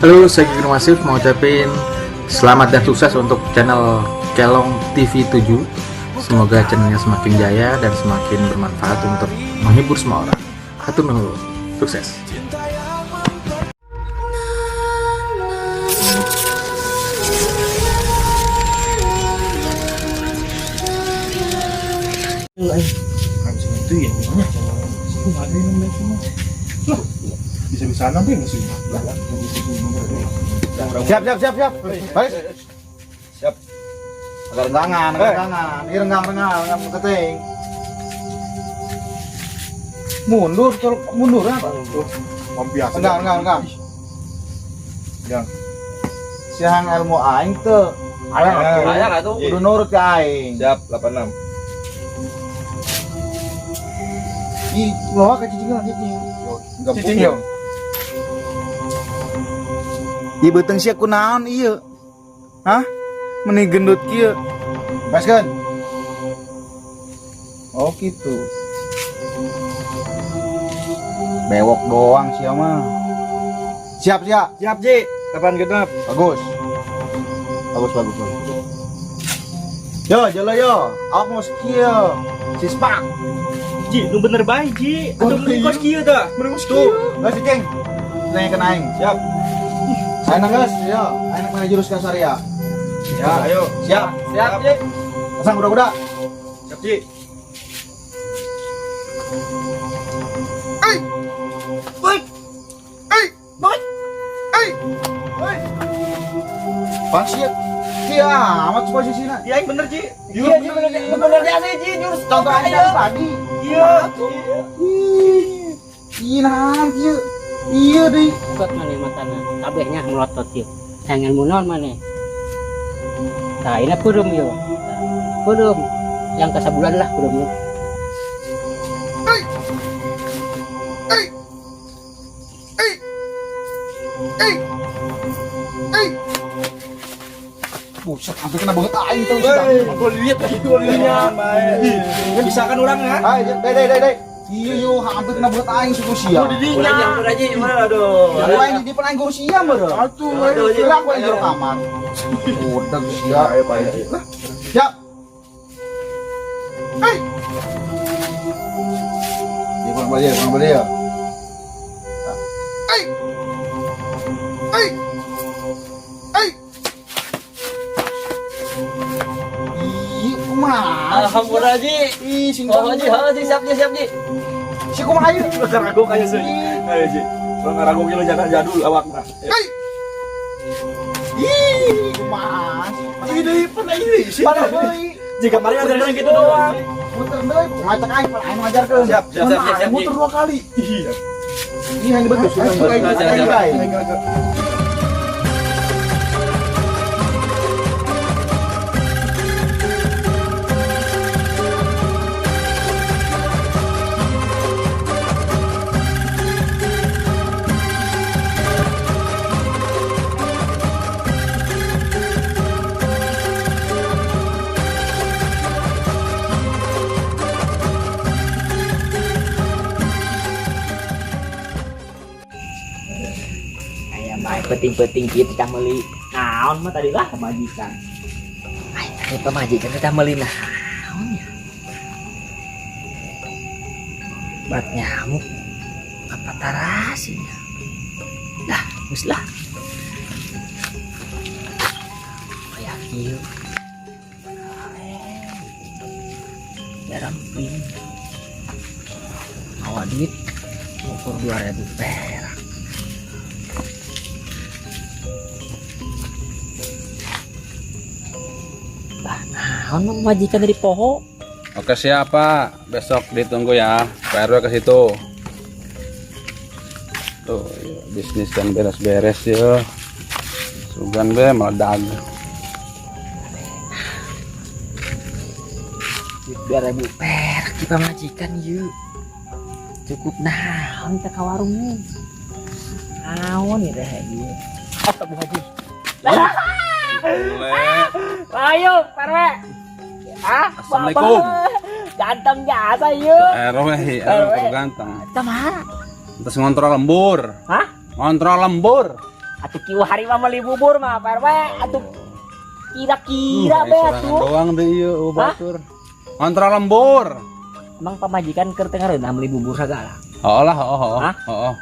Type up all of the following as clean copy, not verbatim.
Halo, saya Kiki Masif mau ucapin selamat dan sukses untuk channel Kelong TV 7. Semoga channelnya semakin jaya dan semakin bermanfaat untuk menghibur semua orang. Hatur nuhun, sukses. Itu ya, gimana? Nggak ada yang lihat semua. Loh, bisa-bisa nanti nggak sih? Siap. Baik. Siap. Agak renggangan. Ini renggang keting. Mundur apa? Biasa. Renggang. Yang siang ilmu aing tuh. Ayah tuh udah nurut ke aing. Siap, 86. Ih, lo ke cicing lagi nih. Enggak Cicing punya. yuk. Ieu beuteung sia kunaon ieu? Hah? Meni gendut kieu. Baskeun. Oh gitu. Bewok doang sia mah. Siap. Siap, Ji. Kapan genep? Bagus. Yo. Awak mau skill. Sispak. Ji, lu bener baik, Ji. Atuh kos kieu dah. Tuh, geus cicing. Nanya ke aing. Siap. Ayo geus, yo. Ayo mana jurus kasar ya. Ya, ayo. Siap, Ji. pasang kuda-kuda. Siap, Ji. Pasti dia amat posisinya. Iya, yang bener, Ji. Iya, bener dia sih, Ji. Jurus contoh aja tadi. Iya. Ih, nah, kieu. Iya deh. Kot mana matana, kabehnya melotot yuk. Jangan munol mana. Nah ini purum yuk. Purum. Yang kesebulan lah purum yuk. Buset, hampir kena banget aing tuh. Gua lihat lagi golnya, baik. Bisa kan orang ya? Ayo, deh. Iya yo, hampir kena banget aing suku sia. Yang aja mana aduh. Yang lain di depan aing guru sia meureun. Atuh, Lah aku yang jero kamar. Udah sia. Ayo, Pak. Siap. Hei. Dia pulang balik ya. Hei. Ih, kumaha? Alhamdulillah, Ji. Ih, Oh, Ji, siap, Ji. Si kumaha ieu? Lu ragu kayak sih. Ayo, Ji. Lu ragu kilo jadul awak. Hei. Ih, kumaha? Ini pernah ini sih. Pada deui. Jika kemarin ada gitu doang. Muter deui, ngacak aing, aing ngajarkeun. Siap, Ji. Muter 2 kali. Iya. Ini hanya bagus. Penting-penting kita cah meli. Naon mah tadi lah pemajikan. Ay, pemajikan kita meli naon ya? Bat nyamuk apa tarasinya? Dah, geus lah. Kayak kieu. Jaramping. Awak duit ukur 2.000 perak. Naon majikan dari poho. Oke siapa? Besok ditunggu ya. PRW ke situ. Tuh, ya, bisnis kan beres-beres ya. Sugan be meledak. 2.000 perak kita majikan yuk. Cukup naon kita ke warungnya. Naon ya deh yuk. Bu Haji. Ayo, PRW. Assalamualaikum. Ganteng jasa yuk. RW ganteng. Kemana? Terus ngontrol lembur. Hah? Ngontrol lembur. Atuh kieu hari mah meuli bubur mah PRW atuh kira-kira be atuh. Doang deh ieu batur. Kontra lembur. Emang pamajikan keur teu ngareunah meuli bubur sagala. Heuh lah, heuh. Heuh.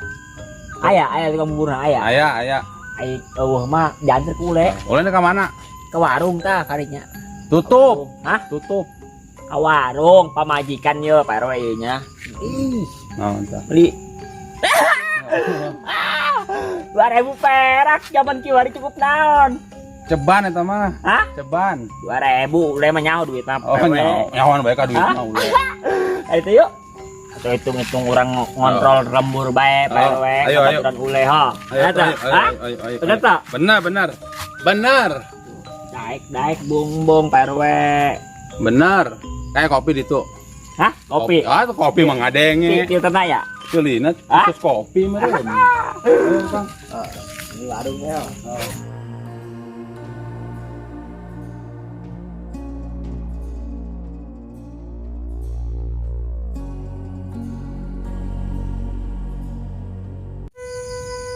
Aya tukang buburna aya. Aya. Ai eueuh mah diantar ku ule Ulin ka mana? ke warung tah karinya. Tutup. Hah? Tutup. Ka warung pamajikan ye PRW ieu nya. Ih, Naon tah? beli 2000 perak zaman kieu hari cukup naon? Ceban eta mah. Hah? Ceban. 2000 udah mah nyaho duit mah. Oh, nyawan bae ka duit mah ulah. Itu yuk. Atau hitung-hitung orang ngontrol lembur bae PRW Ayo. dan ule ha. Ayo. Bener tak? Benar. Daik bung PRW. Benar. Kayak kopi ditu. Hah? Kopi. Itu kopi mah ngadenge. Filterna ya? Ceulina terus kopi meureun. Ini warungnya.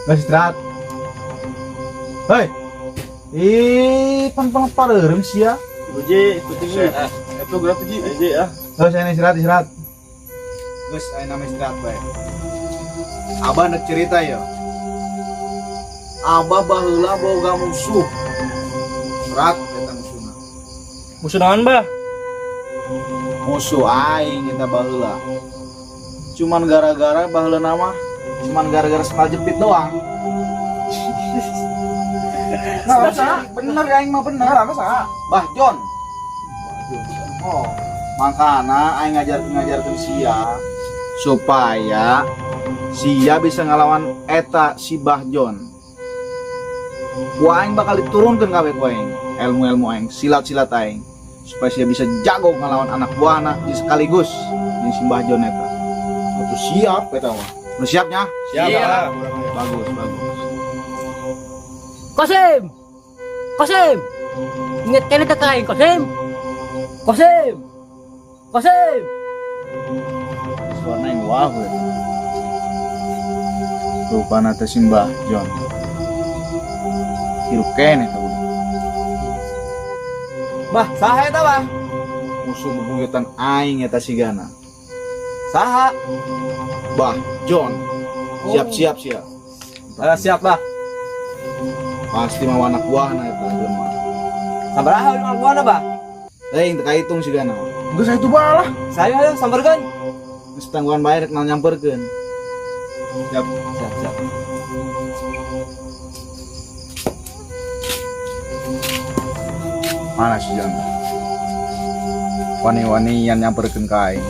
Guys, istirahat. Hei. Pan pareureum sia. Uji, ikuti. Itu gerak tuh Ji. Uji ya. Guys, ayeuna istirahat. Guys, ayeuna mah istirahat bae. Abah nak cerita ya. Abah baheula boga musuh. Berat eta musuhna. Musuh naon, Bah? Musuh aing eta baheula. Cuman gara-gara baheula nama cuman gara-gara sendal jepit doang. Nah, saha? Bener aing mah bener. Apa saha? Bah Jon. Oh, makana aing ngajarkeun sia supaya sia bisa ngelawan eta si Bah Jon. Ku aing bakal diturunkeun kabeh ku aing, ilmu-ilmu aing, silat-silat aing supaya sia bisa jago ngelawan anak buahna sekaligus jeung si Bah Jon eta. Atuh siap eta mah. Udah siapnya? Siap. Bagus. Kosim. Ingat kene teh kain Kosim. Suaranya yang wah we. Rupana teh Simbah Jon. Hirup kene teh. Bah, saha eta, Bah? Musuh bebuyutan aing eta sigana. Saha? Bah Jon. Siap-siap sia. Siap, Bah. Pasti mau anak buahna eta jelema. Sabaraha lima buana, Bah? Teuing teu kahitung sigana. Geus itu balah. Saya sambarkeun. Geus tangguhan bae rek nyamperkeun. Siap. Mana si Jon? Wani-wani yang nyamperkeun ka aing.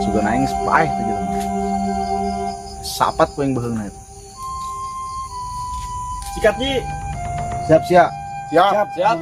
Sugan aing sepaeh teh jelema. Sapat ku yang beheungna eta. Sikat, Ji. Siap. Siap. Gitu ya.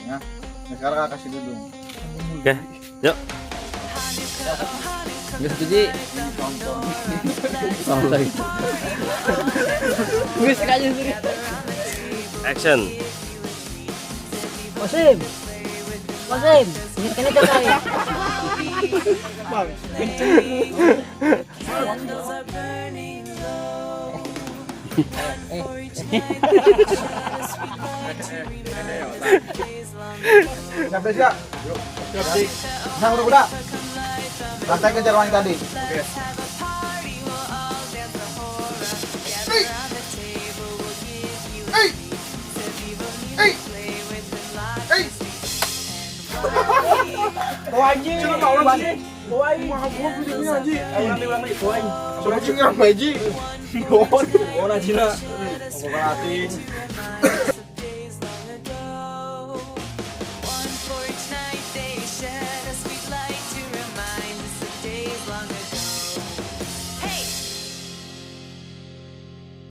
Nah, sekarang kasih dudung. Oke, yuk. Geus jadi. Geus kaja suri. Action. Kosim. Ingat kene teh kain. Sampai siap. Sang udah. Lantai kejar wangi tadi. Oke. Bawa Ji. Bawa Ji. Maaf gua videonya Ji. Ulang lagi. Bawa Ji. Coba Ji ngeramai Ji. Bawa na Cina. Bawa hati. as long as